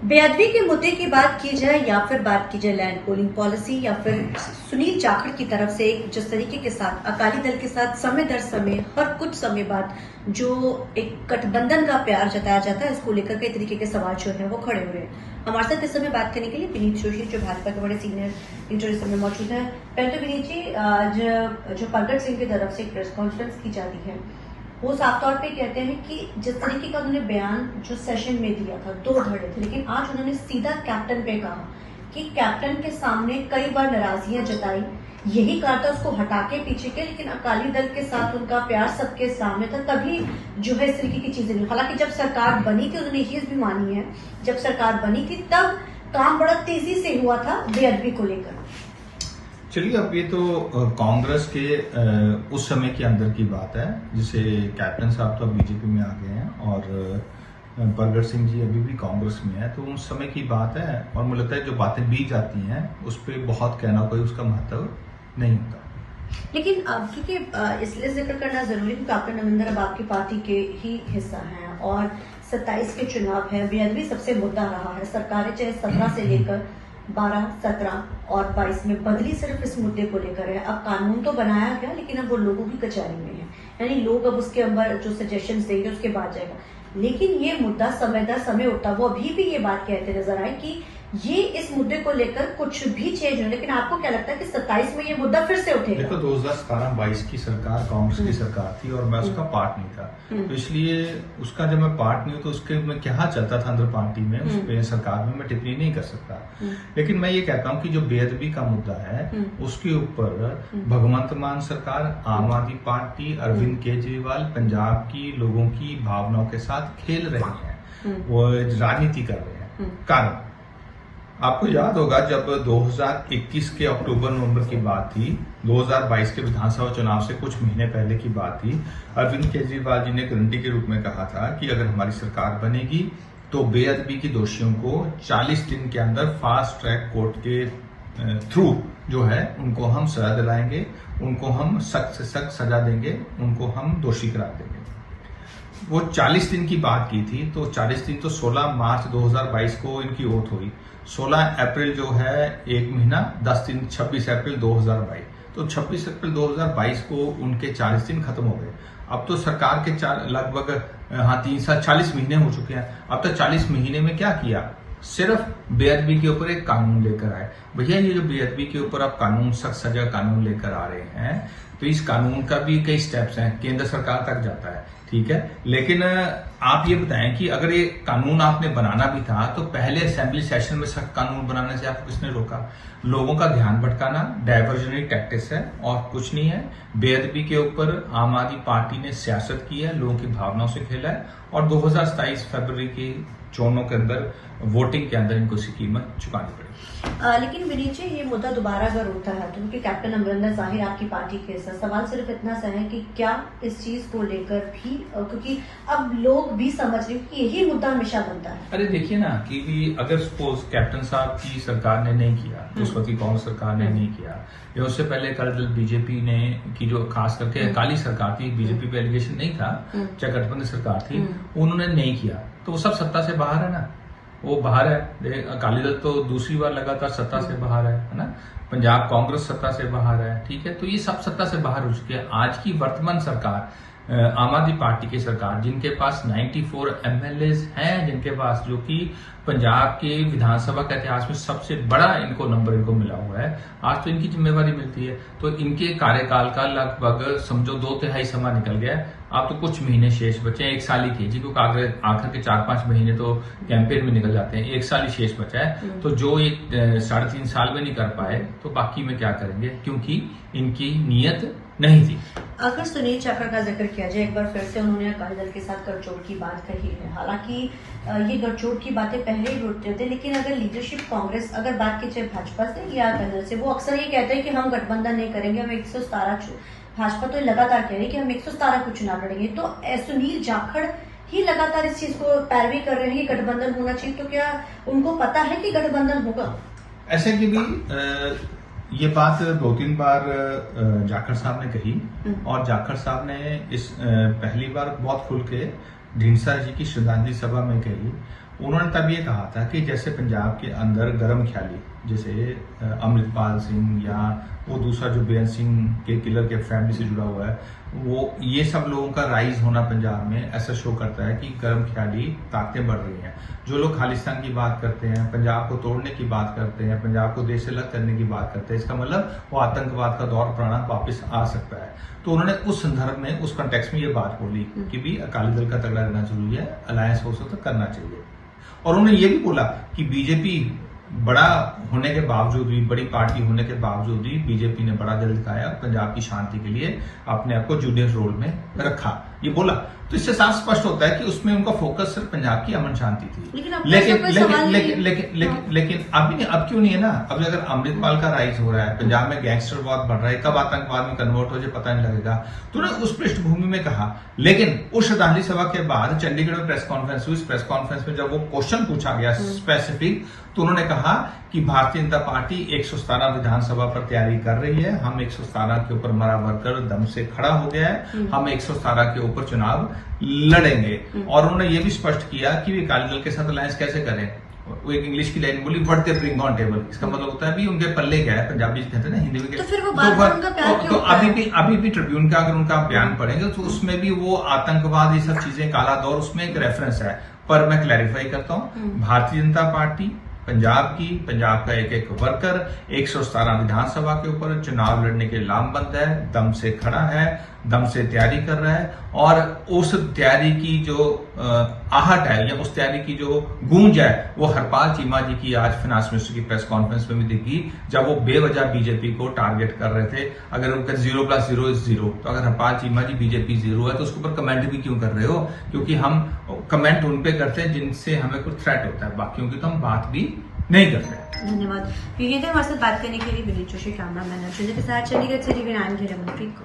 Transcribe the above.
बेअदबी के मुद्दे की बात की जाए या फिर बात की जाए लैंड पूलिंग पॉलिसी या फिर सुनील जाखड़ की तरफ से जिस तरीके के साथ अकाली दल के साथ समय दर समय हर कुछ समय बाद जो एक गठबंधन का प्यार जताया जाता है, इसको लेकर कई तरीके के सवाल जो है वो खड़े हुए हैं। हमारे साथ इस समय बात करने के लिए विनीत जोशी जो भाजपा के बड़े सीनियर लीडर इस समय मौजूद है। पहले तो विनीत जी, आज जो परगट सिंह की तरफ से एक प्रेस कॉन्फ्रेंस की जाती है, वो साफ तौर पे कहते हैं कि जिस तरीके का उन्होंने बयान जो सेशन में दिया था, 2 धड़े थे, लेकिन आज उन्होंने सीधा कैप्टन पे कहा कि कैप्टन के सामने कई बार नाराजगियां जताई, यही कहा था उसको हटा के पीछे के, लेकिन अकाली दल के साथ उनका प्यार सबके सामने था, तभी जो है इस तरीके की चीजें नहीं। हालांकि जब सरकार बनी थी, उन्होंने ये चीज भी मानी है, जब सरकार बनी थी तब काम बड़ा तेजी से हुआ था बेअदबी को लेकर। चलिए, अब ये तो कांग्रेस के उस समय के अंदर की बात है, जिसे कैप्टन साहब तो अब बीजेपी में आ गए हैं और परगट सिंह जी अभी भी कांग्रेस में है, तो उस समय की बात है। और मुझे लगता है जो बातें बीत जाती हैं उस पर बहुत कहना कोई उसका महत्व नहीं होता। लेकिन अब क्योंकि इसलिए जिक्र करना जरूरी है, डॉक्टर नविंदर अब आपकी पार्टी के ही हिस्सा हैं और 27 के चुनाव है, बेअदबी सबसे मुद्दा रहा है। सरकारें चाहे 17 से लेकर 12, 17 और 22 में बदली सिर्फ इस मुद्दे को लेकर है। अब कानून तो बनाया गया, लेकिन अब वो लोगों की कचहरी में है, यानी लोग अब उसके अंदर जो सजेशंस देंगे उसके बाद जाएगा। लेकिन ये मुद्दा समय दर समय उठता, वो अभी भी ये बात कहते नजर आए कि ये इस मुद्दे को लेकर कुछ भी चेंज हो, लेकिन आपको क्या लगता है कि 27 में ये मुद्दा फिर से उठेगा? देखो, 2017-22 की सरकार कांग्रेस की सरकार थी और मैं उसका पार्ट नहीं था, तो इसलिए उसका जब मैं पार्ट नहीं हूं तो उसके में क्या चलता था अंदर पार्टी में, उस पे सरकार में मैं टिप्पणी नहीं कर सकता। लेकिन मैं ये कहता हूं कि जो बेअदबी का मुद्दा है उसके ऊपर भगवंत मान सरकार, आम आदमी पार्टी, अरविंद केजरीवाल पंजाब की लोगों की भावनाओं के साथ खेल रहे हैं, वो राजनीति कर रहे हैं। कारण आपको याद होगा, जब 2021 के अक्टूबर-नवंबर की बात थी, 2022 के विधानसभा चुनाव से कुछ महीने पहले की बात थी, अरविंद केजरीवाल जी ने गारंटी के रूप में कहा था कि अगर हमारी सरकार बनेगी तो बेअदबी के दोषियों को 40 दिन के अंदर फास्ट ट्रैक कोर्ट के थ्रू जो है उनको हम सजा दिलाएंगे, उनको हम सख्त से सख्त सजा देंगे, उनको हम दोषी करार देंगे। वो 40 दिन की बात की थी, तो 40 दिन तो 16 मार्च 2022 को इनकी ओथ हुई, 16 अप्रैल जो है 1 महीना 10 दिन, 26 अप्रैल 2022, तो 26 अप्रैल 2022 को उनके 40 दिन खत्म हो गए। अब तो सरकार के लगभग 3 साल 40 महीने हो चुके हैं। अब तो 40 महीने में क्या किया? सिर्फ बेअदबी के ऊपर एक कानून लेकर आए। भैया, ये जो बेअदबी के ऊपर आप कानून, सख्त सजा कानून लेकर आ रहे हैं, तो इस कानून का भी कई स्टेप्स हैं, केंद्र सरकार तक जाता है, ठीक है। लेकिन आप ये बताएं कि अगर ये कानून आपने बनाना भी था तो पहले असेंबली सेशन में सख्त कानून बनाने से आपको किसने रोका? लोगों का ध्यान भटकाना डाइवर्जनरी टैक्टिक्स है और कुछ नहीं है। बेअदबी के ऊपर आम आदमी पार्टी ने सियासत की है, लोगों की भावनाओं से खेला है और 2027 फरवरी की चुनावों के अंदर, वोटिंग के अंदर इनको इसकी कीमत चुकानी पड़ेगी। लेकिन विनीत जी, ये मुद्दा दोबारा अगर उठता है तो क्योंकि कैप्टन अमरिंदर जाहिर आपकी पार्टी के साथ, सवाल सिर्फ इतना सा है कि क्या इस चीज को लेकर भी, क्योंकि अब लोग भी समझ रहे हैं कि यही मुद्दा हमेशा बनता है। अरे देखिए ना, कि अगर सपोज कैप्टन साहब की सरकार ने नहीं किया, उस वक्त की कांग्रेस सरकार ने नहीं किया, या उससे पहले अकाली दल बीजेपी ने की, जो खास करके अकाली सरकार थी, बीजेपी पे एलिगेशन नहीं था, चाहे गठबंधन सरकार थी, उन्होंने नहीं किया, तो वो सब सत्ता से बाहर है ना, वो बाहर है। अकाली दल तो दूसरी बार लगातार सत्ता से बाहर है ना। पंजाब कांग्रेस सत्ता से बाहर है, ठीक है। तो ये सब सत्ता से बाहर हो चुके हैं। आज की वर्तमान सरकार, आम आदमी पार्टी की सरकार, जिनके पास 94 MLAs हैं, जिनके पास, जो कि पंजाब के विधानसभा के इतिहास में सबसे बड़ा इनको नंबर इनको मिला हुआ है, आज तो इनकी जिम्मेवारी मिलती है। तो इनके कार्यकाल का लगभग समझो 2/3 समय निकल गया है। आप तो कुछ महीने शेष बचे हैं, 1 साल ही के जी, क्योंकि आखिर के 4-5 महीने तो कैंपेन में निकल जाते हैं, 1 साल ही शेष बचा है। तो जो ये 3.5 साल में नहीं कर पाए तो बाकी में क्या करेंगे, क्योंकि इनकी नीयत नहीं थी। अगर सुनील जाखड़ का जिक्र किया जाए, एक बार फिर से उन्होंने अकाली दल के साथ गठजोड़ की बात कही है। हालांकि ये गठजोड़ की बातें पहले ही उठते थे, लेकिन अगर लीडरशिप कांग्रेस, अगर बात की जाए भाजपा से या अकाली दल से, वो अक्सर ये कहते हैं कि हम गठबंधन नहीं करेंगे, हम 117, भाजपा तो लगातार कह रही है कि हम 117 को चुनाव लड़ेंगे। तो सुनील जाखड़ ही लगातार इस चीज को पैरवी कर रहे हैं कि गठबंधन होना चाहिए, तो क्या उनको पता है कि गठबंधन होगा? ऐसे की भी ये बात 2-3 बार जाखड़ साहब ने कही, और जाखड़ साहब ने इस पहली बार बहुत खुल के ढींढसा जी की श्रद्धांजलि सभा में कही, उन्होंने तब ये कहा था कि जैसे पंजाब के अंदर गरम ख्याली, जैसे अमृतपाल सिंह या वो दूसरा जो बेअंत सिंह के किलर के फैमिली से जुड़ा हुआ है, वो ये सब लोगों का राइज होना पंजाब में ऐसा शो करता है कि गरम ख्याली ताकतें बढ़ रही हैं। जो लोग खालिस्तान की बात करते हैं, पंजाब को तोड़ने की बात करते हैं, पंजाब को देश से अलग करने की बात करते हैं, इसका मतलब वो आतंकवाद का दौर पुराना वापस आ सकता है। तो उन्होंने उस संदर्भ में, उस कॉन्टेक्स्ट में ये बात बोली कि भी अकाली दल का तगड़ा रहना जरूरी है, अलायंस हो सकता करना चाहिए। और उन्होंने ये भी बोला कि बीजेपी बड़ा होने के बावजूद भी, बड़ी पार्टी होने के बावजूद भी बीजेपी ने बड़ा दिल दिखाया और पंजाब की शांति के लिए अपने आप को जूनियर रोल में रखा, ये बोला। तो इससे साफ स्पष्ट होता है कि उसमें उनका फोकस सिर्फ पंजाब की अमन शांति थी। लेकिन अब क्यों नहीं है ना? अब अगर अमृतपाल का राइज हो रहा है, पंजाब में गैंगस्टरवाद बढ़ रहा है, कब आतंकवाद में कन्वर्ट हो जाए पता नहीं लगेगा। तो उन्होंने उस पृष्ठभूमि में कहा। लेकिन उस श्रद्धांजलि सभा के बाद चंडीगढ़ में प्रेस कॉन्फ्रेंस हुई। प्रेस कॉन्फ्रेंस में जब वो क्वेश्चन पूछा गया स्पेसिफिक, तो उन्होंने कहा कि भारतीय जनता पार्टी 117 विधानसभा पर तैयारी कर रही है, हम 117 के ऊपर मरा वर्कर दम से खड़ा हो गया है, हम 117 के ऊपर चुनाव लड़ेंगे। और उन्होंने ये भी स्पष्ट किया कि वे अकाली दल के साथ अलायंस कैसे करें। वो एक इंग्लिश की लाइन बोली, what they bring on table. इसका मतलब होता है भी उनके पल्ले क्या है, पंजाबी कहते हैं ना, हिंदी में। तो फिर वो बात में उनका प्यार क्यों होता है? अभी भी ट्रिब्यून का अगर उनका बयान पढ़ेंगे तो उसमें भी वो आतंकवाद, ये सब चीजें, काला दौर, उसमें एक रेफरेंस है। पर मैं क्लैरिफाई करता हूँ, भारतीय जनता पार्टी पंजाब का एक एक वर्कर 117 विधानसभा के ऊपर चुनाव लड़ने के लामबंद है, दम से खड़ा है, दम से तैयारी कर रहा है। और उस तैयारी की जो आहट है या उस तैयारी की जो गूंज है, वो हरपाल चीमा जी की आज फाइनेंस मिनिस्टर की प्रेस कॉन्फ्रेंस में भी दिखी, जब वो बेवजह बीजेपी को टारगेट कर रहे थे। अगर उनका 0 + 0 = 0, तो अगर हरपाल चीमा जी बीजेपी 0 है तो उसके ऊपर कमेंट भी क्यों कर रहे हो? क्योंकि हम कमेंट उन पे करते हैं जिनसे हमें कुछ थ्रेट होता है, बाकियों की तो हम बात भी नहीं करते। धन्यवाद। ये थे हमारे साथ बात करने के लिए विनीत जोशी, कैमरामैन अर्जुन के साथ चंडीगढ़ से टीवी 9 के रमनप्रीत को।